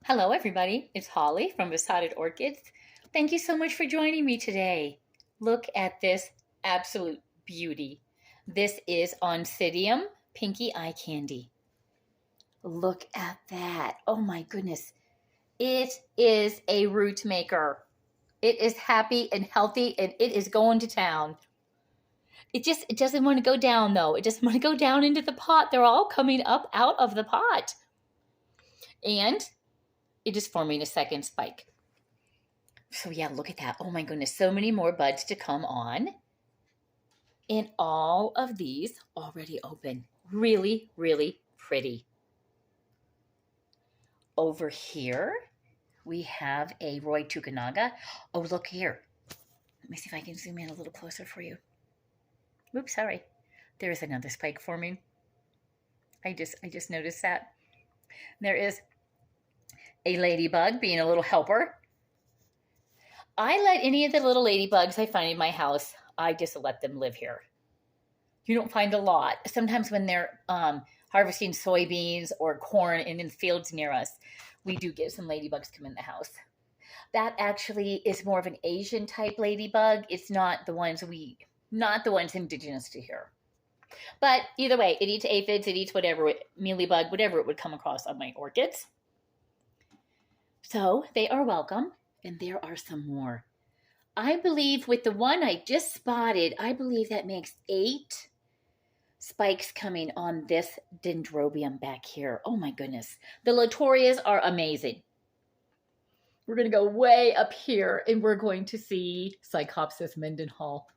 Hello, everybody. It's Holly from Besotted Orchids. Thank you so much for joining me today. Look at this absolute beauty. This is Oncidium Pinky Eye Candy. Look at that. Oh my goodness. It is a root maker. It is happy and healthy and it is going to town. It doesn't want to go down though. It doesn't want to go down into the pot. They're all coming up out of the pot. And it is forming a second spike. So yeah, look at that. Oh my goodness, so many more buds to come on. And all of these already open. Really, really pretty. Over here, we have a Roy Tukanaga. Oh, look here. Let me see if I can zoom in a little closer for you. Oops, sorry. There's another spike forming. I just noticed that. There is a ladybug being a little helper. I let any of the little ladybugs I find in my house, I just let them live here. You don't find a lot. Sometimes when they're harvesting soybeans or corn in the fields near us, we do get some ladybugs come in the house. That actually is more of an Asian type ladybug. It's not the ones indigenous to here. But either way, it eats aphids, it eats whatever, mealybug, whatever it would come across on my orchids. So they are welcome, and there are some more. I believe with the one I just spotted, I believe that makes 8 spikes coming on this dendrobium back here. Oh my goodness. The Latorias are amazing. We're going to go way up here, and we're going to see Psychopsis Mendenhall.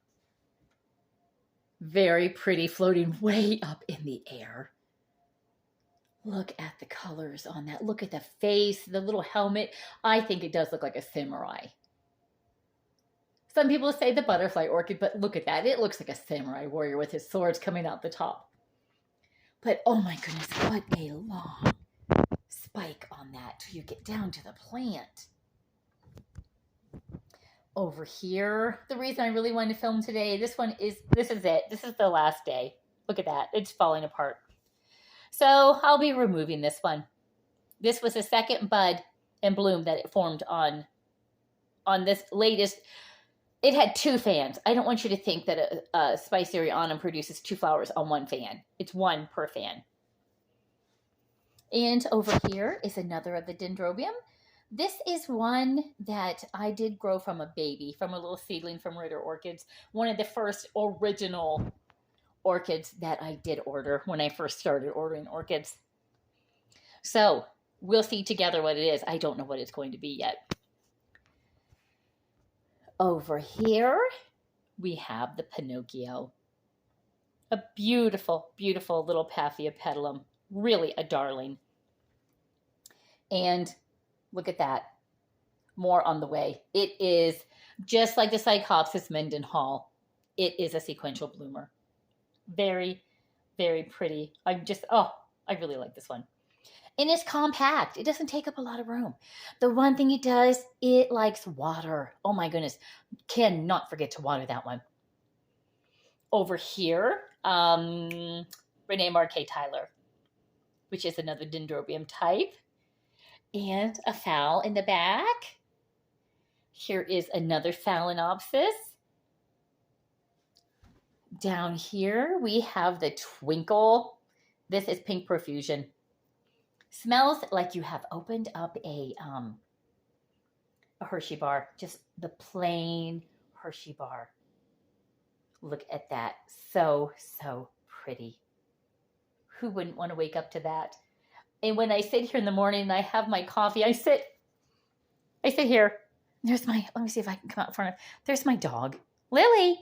Very pretty, floating way up in the air. Look at the colors on that. Look at the face, the little helmet. I think it does look like a samurai. Some people say the butterfly orchid, but look at that. It looks like a samurai warrior with his swords coming out the top. But oh my goodness, what a long spike on that till you get down to the plant. Over here, the reason I really wanted to film today, this is it. This is the last day. Look at that. It's falling apart. So I'll be removing this one. This was the second bud and bloom that it formed on this latest. It had 2 fans. I don't want you to think that a Spicerianum produces 2 flowers on 1 fan. It's 1 per fan. And over here is another of the dendrobium. This is one that I did grow from a baby, from a little seedling from Ritter Orchids. One of the first original orchids that I did order when I first started ordering orchids. So we'll see together what it is. I don't know what it's going to be yet. Over here, we have the Pinocchio. A beautiful, beautiful little Paphiopedilum. Really a darling. And look at that. More on the way. It is just like the Psychopsis Mendenhall. It is a sequential bloomer. Very, very pretty. I really like this one. And it's compact. It doesn't take up a lot of room. The one thing it does, it likes water. Oh my goodness. Cannot forget to water that one. Over here, Renee Marquet Tyler, which is another dendrobium type. And a fowl in the back. Here is another Phalaenopsis. Down here, we have the Twinkle. This is Pink Profusion. Smells like you have opened up a Hershey bar. Just the plain Hershey bar. Look at that. So, so pretty. Who wouldn't want to wake up to that? And when I sit here in the morning and I have my coffee, I sit here. Let me see if I can come out in front of, there's my dog. Lily.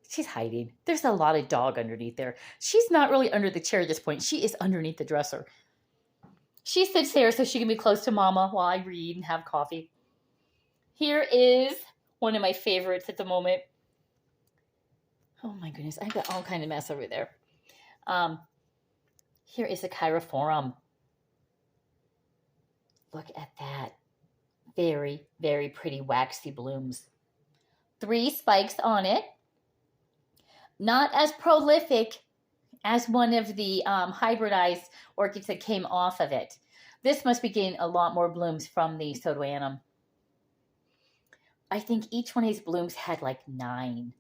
She's hiding. There's a lot of dog underneath there. She's not really under the chair at this point. She is underneath the dresser. She sits there so she can be close to Mama while I read and have coffee. Here is one of my favorites at the moment. Oh my goodness, I've got all kind of mess over there. Here is a cheirophorum. Look at that. Very, very pretty waxy blooms. 3 spikes on it. Not as prolific as one of the hybridized orchids that came off of it. This must be getting a lot more blooms from the Sodoanum. I think each one of these blooms had like 9.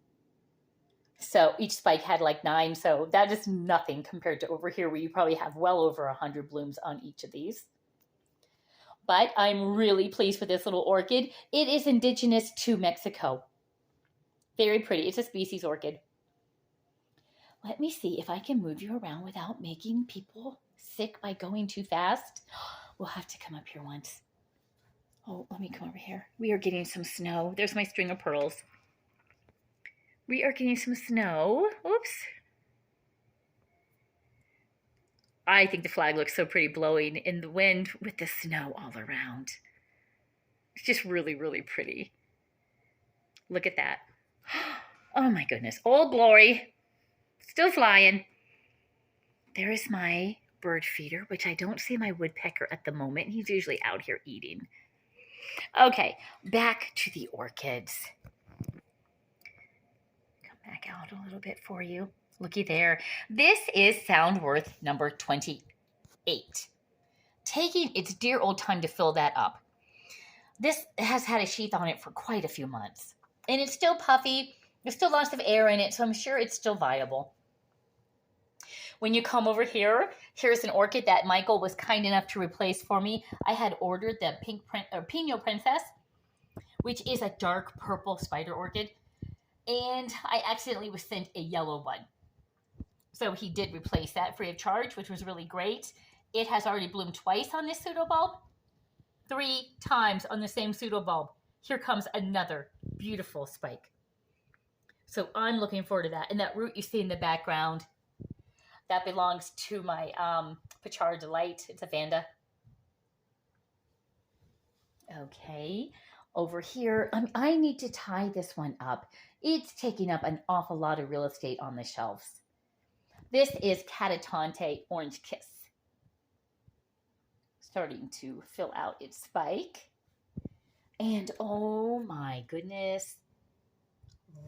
So each spike had like 9. So that is nothing compared to over here where you probably have well over 100 blooms on each of these. But I'm really pleased with this little orchid. It is indigenous to Mexico. Very pretty. It's a species orchid. Let me see if I can move you around without making people sick by going too fast. We'll have to come up here once. Oh, let me come over here. We are getting some snow. There's my string of pearls. We are getting some snow. Oops. I think the flag looks so pretty blowing in the wind with the snow all around. It's just really, really pretty. Look at that. Oh my goodness. Old Glory. Still flying. There is my bird feeder, which I don't see my woodpecker at the moment. He's usually out here eating. Okay, back to the orchids. Come back out a little bit for you. Looky there. This is Soundworth number 28. Taking its dear old time to fill that up. This has had a sheath on it for quite a few months. And it's still puffy. There's still lots of air in it, so I'm sure it's still viable. When you come over here, here's an orchid that Michael was kind enough to replace for me. I had ordered the Pino Princess, which is a dark purple spider orchid. And I accidentally was sent a yellow one. So he did replace that free of charge, which was really great. It has already bloomed twice on this pseudobulb. 3 times on the same pseudobulb. Here comes another beautiful spike. So I'm looking forward to that. And that root you see in the background, that belongs to my Pachara Delight. It's a Vanda. Okay. Over here, I need to tie this one up. It's taking up an awful lot of real estate on the shelves. This is Catatante Orange Kiss. Starting to fill out its spike. And oh my goodness,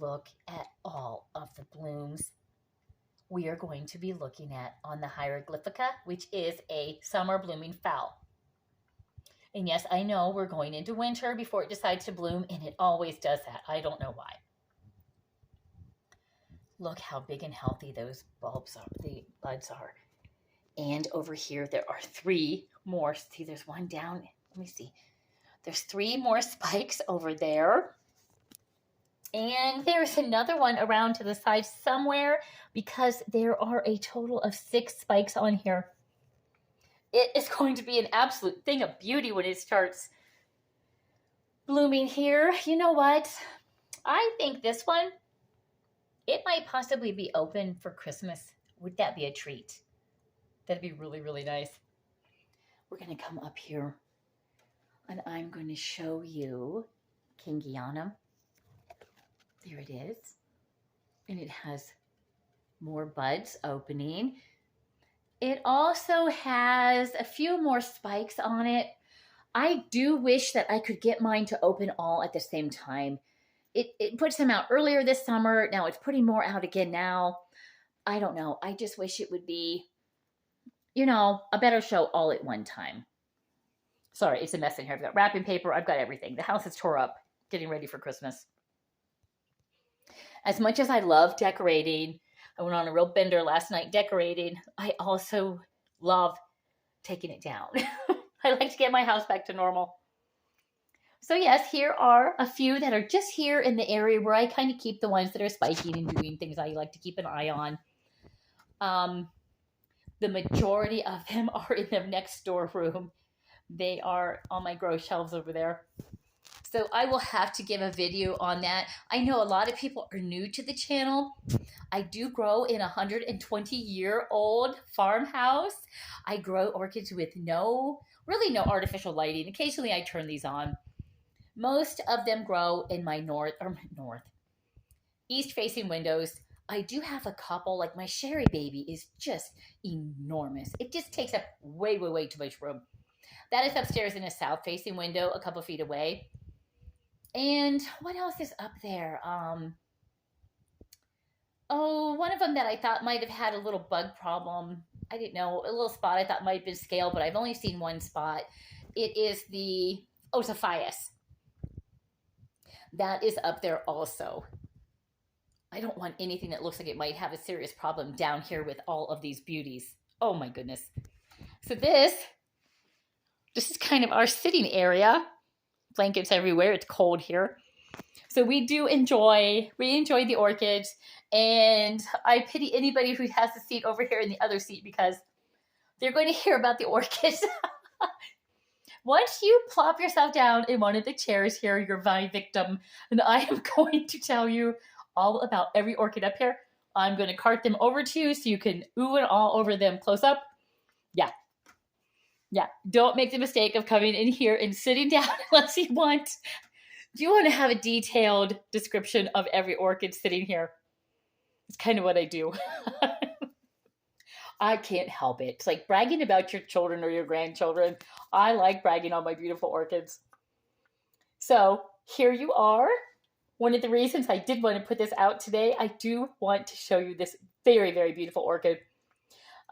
look at all of the blooms we are going to be looking at on the Hieroglyphica, which is a summer blooming fowl. And yes, I know we're going into winter before it decides to bloom, and it always does that. I don't know why. Look how big and healthy those bulbs are, the buds are. And over here, there are 3 more. See, there's one down. Let me see. There's 3 more spikes over there. And there's another one around to the side somewhere because there are a total of 6 spikes on here. It is going to be an absolute thing of beauty when it starts blooming here. You know what? I think this one, it might possibly be open for Christmas. Would that be a treat? That'd be really, really nice. We're going to come up here and I'm going to show you Kingianum. There it is. And it has more buds opening. It also has a few more spikes on it. I do wish that I could get mine to open all at the same time. It puts them out earlier this summer. Now it's putting more out again now. I don't know. I just wish it would be, you know, a better show all at one time. Sorry, it's a mess in here. I've got wrapping paper. I've got everything. The house is tore up, getting ready for Christmas. As much as I love decorating, I went on a real bender last night decorating, I also love taking it down. I like to get my house back to normal. So yes, here are a few that are just here in the area where I kind of keep the ones that are spiking and doing things I like to keep an eye on. The majority of them are in the next door room. They are on my grow shelves over there. So I will have to give a video on that. I know a lot of people are new to the channel. I do grow in a 120-year-old farmhouse. I grow orchids with really no artificial lighting. Occasionally I turn these on. Most of them grow in my east-facing windows. I do have a couple, like my Sherry Baby is just enormous. It just takes up way, way, way too much room. That is upstairs in a south-facing window, a couple feet away. And what else is up there? One of them that I thought might have had a little bug problem. I didn't know, a little spot I thought might have been scale, but I've only seen one spot. It is the Ossiphias. That is up there also. I don't want anything that looks like it might have a serious problem down here with all of these beauties. Oh my goodness. So this is kind of our sitting area. Blankets everywhere. It's cold here. So we enjoy the orchids, and I pity anybody who has a seat over here in the other seat because they're going to hear about the orchids. Once you plop yourself down in one of the chairs here, you're my victim, and I am going to tell you all about every orchid up here. I'm going to cart them over to you so you can ooh and all over them close up. Yeah. Yeah. Don't make the mistake of coming in here and sitting down unless you want. Do you want to have a detailed description of every orchid sitting here? It's kind of what I do. I can't help it. It's like bragging about your children or your grandchildren. I like bragging on my beautiful orchids. So here you are. One of the reasons I did want to put this out today, I do want to show you this very, very beautiful orchid.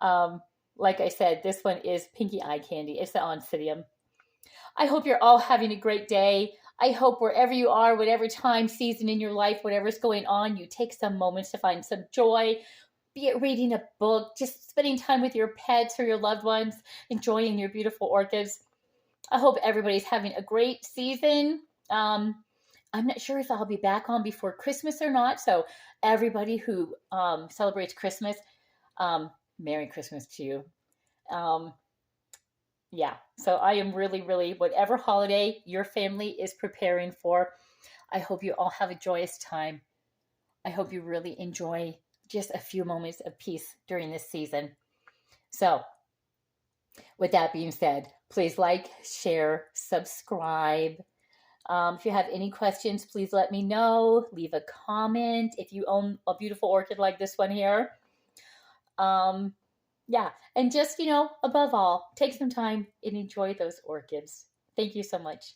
Like I said, this one is Pinky Eye Candy. It's the Oncidium. I hope you're all having a great day. I hope wherever you are, whatever time, season in your life, whatever's going on, you take some moments to find some joy, be it reading a book, just spending time with your pets or your loved ones, enjoying your beautiful orchids. I hope everybody's having a great season. I'm not sure if I'll be back on before Christmas or not. So everybody who celebrates Christmas, Merry Christmas to you. Yeah, so I am really, really, whatever holiday your family is preparing for, I hope you all have a joyous time. I hope you really enjoy just a few moments of peace during this season. So, with that being said, please like, share, subscribe. If you have any questions, please let me know. Leave a comment if you own a beautiful orchid like this one here. Yeah, and just, above all, take some time and enjoy those orchids. Thank you so much.